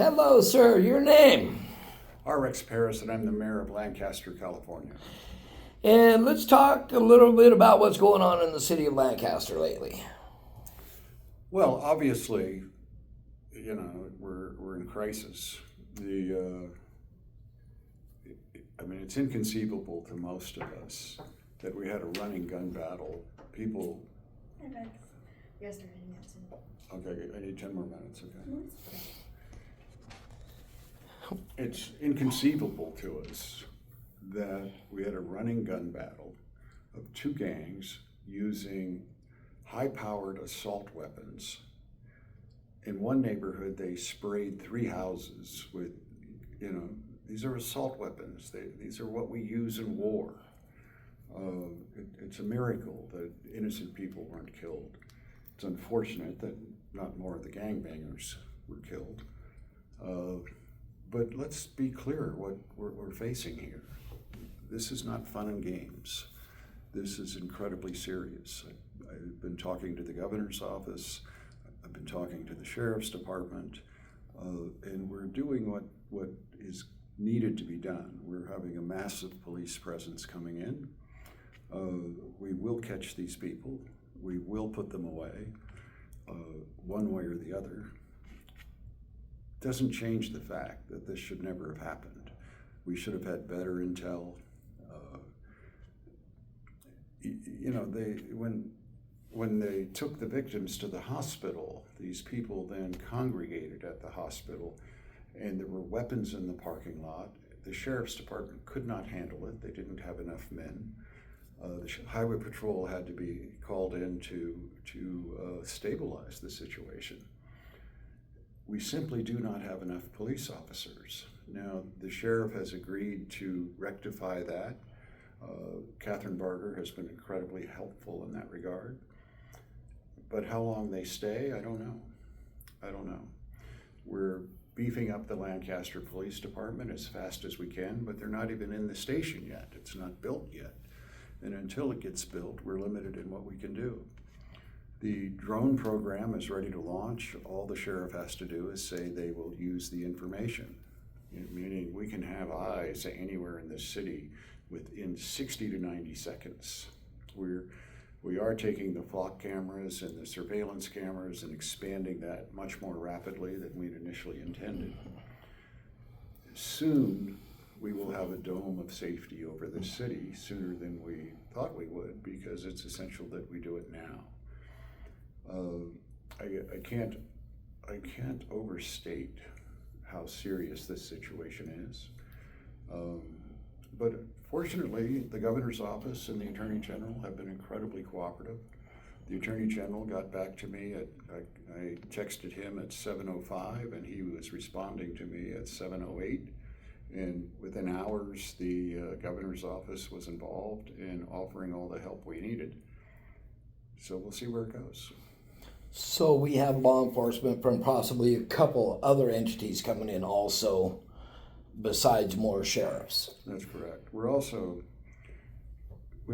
Hello, sir. Your name? R REX PARRIS, and I'm the mayor of Lancaster, California. And let's talk a little bit about what's going on in the city of Lancaster lately. Well, obviously, we're in crisis. It's inconceivable to most of us that we had a running gun battle. People. Hey, Rex. You guys started in that soon. Okay, I need 10 more minutes. Okay. It's inconceivable to us that we had a running gun battle of two gangs using high-powered assault weapons. In one neighborhood, they sprayed 3 houses with, these are assault weapons. These are what we use in war. It's a miracle that innocent people weren't killed. It's unfortunate that not more of the gangbangers were killed. But let's be clear what we're facing here. This is not fun and games. This is incredibly serious. I've been talking to the governor's office. I've been talking to the sheriff's department, and we're doing what is needed to be done. We're having a massive police presence coming in. We will catch these people. We will put them away, one way or the other. Doesn't change the fact that this should never have happened. We should have had better intel. When they took the victims to the hospital, these people then congregated at the hospital, and there were weapons in the parking lot. The sheriff's department could not handle it. They didn't have enough men. The highway patrol had to be called in to stabilize the situation. We simply do not have enough police officers. Now, the sheriff has agreed to rectify that. Catherine Barger has been incredibly helpful in that regard. But how long they stay, I don't know. We're beefing up the Lancaster Police Department as fast as we can, but they're not even in the station yet. It's not built yet. And until it gets built, we're limited in what we can do. The drone program is ready to launch. All the sheriff has to do is say they will use the information, meaning we can have eyes anywhere in this city within 60 to 90 seconds. We are taking the flock cameras and the surveillance cameras and expanding that much more rapidly than we'd initially intended. Soon, we will have a dome of safety over this city sooner than we thought we would, because it's essential that we do it now. I can't overstate how serious this situation is. But fortunately, the governor's office and the attorney general have been incredibly cooperative. The attorney general got back to me I texted him at 7:05, and he was responding to me at 7:08. And within hours, the governor's office was involved in offering all the help we needed. So we'll see where it goes. So we have law enforcement from possibly a couple other entities coming in also, besides more sheriffs. That's correct. We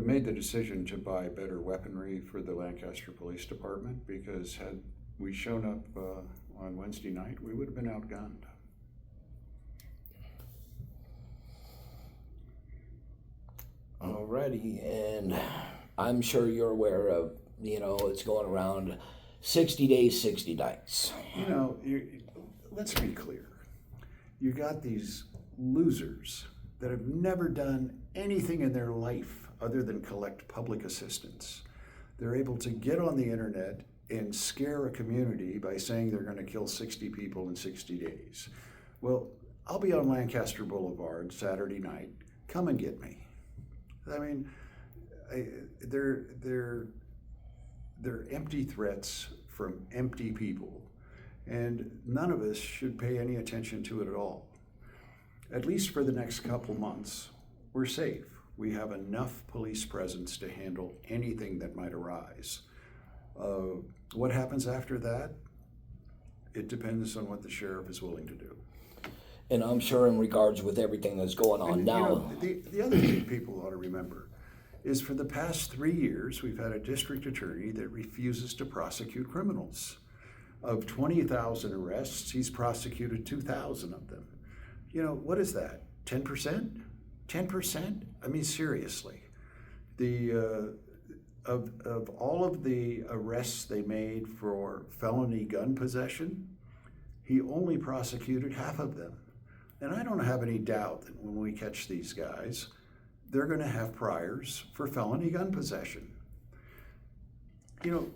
made the decision to buy better weaponry for the Lancaster Police Department, because had we shown up on Wednesday night, we would have been outgunned. Alrighty, and I'm sure you're aware of, it's going around 60 days, 60 nights. Let's be clear. You got these losers that have never done anything in their life other than collect public assistance. They're able to get on the internet and scare a community by saying they're going to kill 60 people in 60 days. Well, I'll be on Lancaster Boulevard Saturday night. Come and get me. They're empty threats from empty people, and none of us should pay any attention to it at all. At least for the next couple months, we're safe. We have enough police presence to handle anything that might arise. What happens after that? It depends on what the sheriff is willing to do. And I'm sure in regards with everything that's going on now. The other thing people ought to remember is for the past 3 years, we've had a district attorney that refuses to prosecute criminals. Of 20,000 arrests, he's prosecuted 2,000 of them. You know, what is that? 10%? 10%? I mean, seriously. Of all of the arrests they made for felony gun possession, he only prosecuted half of them. And I don't have any doubt that when we catch these guys, they're going to have priors for felony gun possession. You know,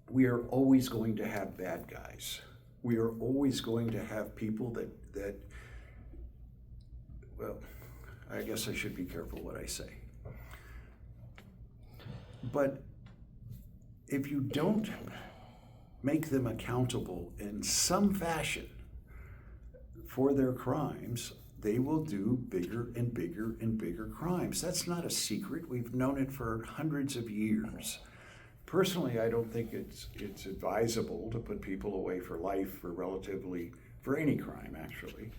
we are always going to have bad guys. We are always going to have people that well, I guess I should be careful what I say. But if you don't make them accountable in some fashion for their crimes, they will do bigger and bigger and bigger crimes. That's not a secret. We've known it for hundreds of years. Personally, I don't think it's advisable to put people away for life for any crime, actually.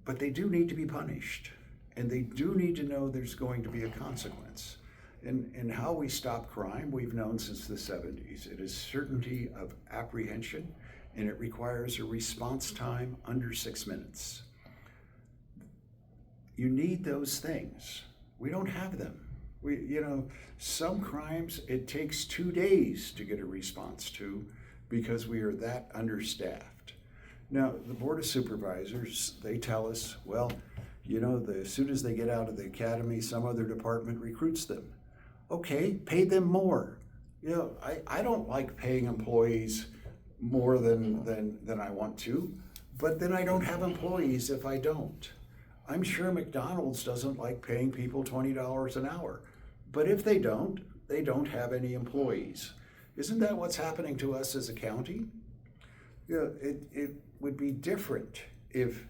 But they do need to be punished, and they do need to know there's going to be a consequence. And how we stop crime, we've known since the 70s. It is certainty of apprehension, and it requires a response time under 6 minutes. You need those things. We don't have them. Some crimes it takes 2 days to get a response to because we are that understaffed. Now, the Board of Supervisors, they tell us, well, as soon as they get out of the academy, some other department recruits them. Okay, pay them more. I don't like paying employees more than I want to, but then I don't have employees if I don't. I'm sure McDonald's doesn't like paying people $20 an hour, but if they don't have any employees. Isn't that what's happening to us as a county? It would be different if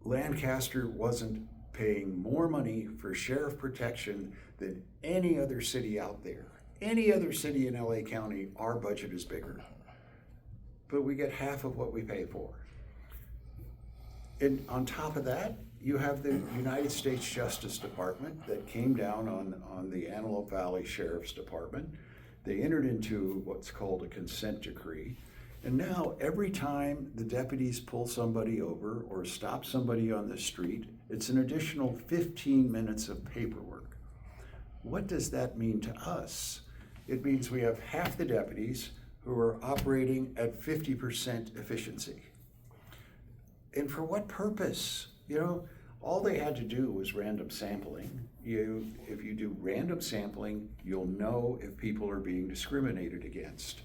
Lancaster wasn't paying more money for sheriff protection than any other city out there. Any other city in LA County, our budget is bigger. But we get half of what we pay for. And on top of that, you have the United States Justice Department that came down on the Antelope Valley Sheriff's Department. They entered into what's called a consent decree. And now every time the deputies pull somebody over or stop somebody on the street, it's an additional 15 minutes of paperwork. What does that mean to us? It means we have half the deputies who are operating at 50% efficiency. And for what purpose? All they had to do was random sampling. If you do random sampling, you'll know if people are being discriminated against.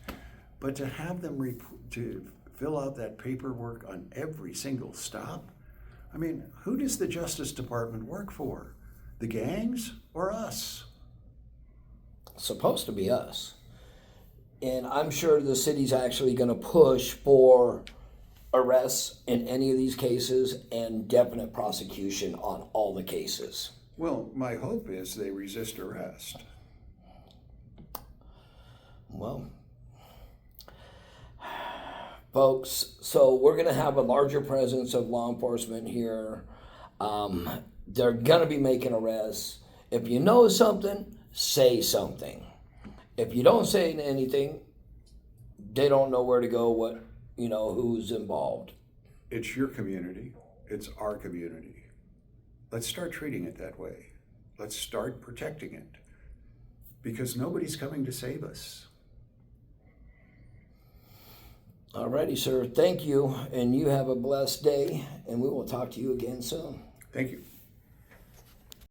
But to have them to fill out that paperwork on every single stop, I mean, who does the Justice Department work for? The gangs or us? Supposed to be us. And I'm sure the city's actually going to push for arrests in any of these cases and definite prosecution on all the cases. Well, my hope is they resist arrest. Well, folks, so we're going to have a larger presence of law enforcement here. They're going to be making arrests. If you know something, say something. If you don't say anything, they don't know where to go, who's involved. It's your community. It's our community. Let's start treating it that way. Let's start protecting it because nobody's coming to save us. Alrighty, sir. Thank you, and you have a blessed day, and we will talk to you again soon. Thank you.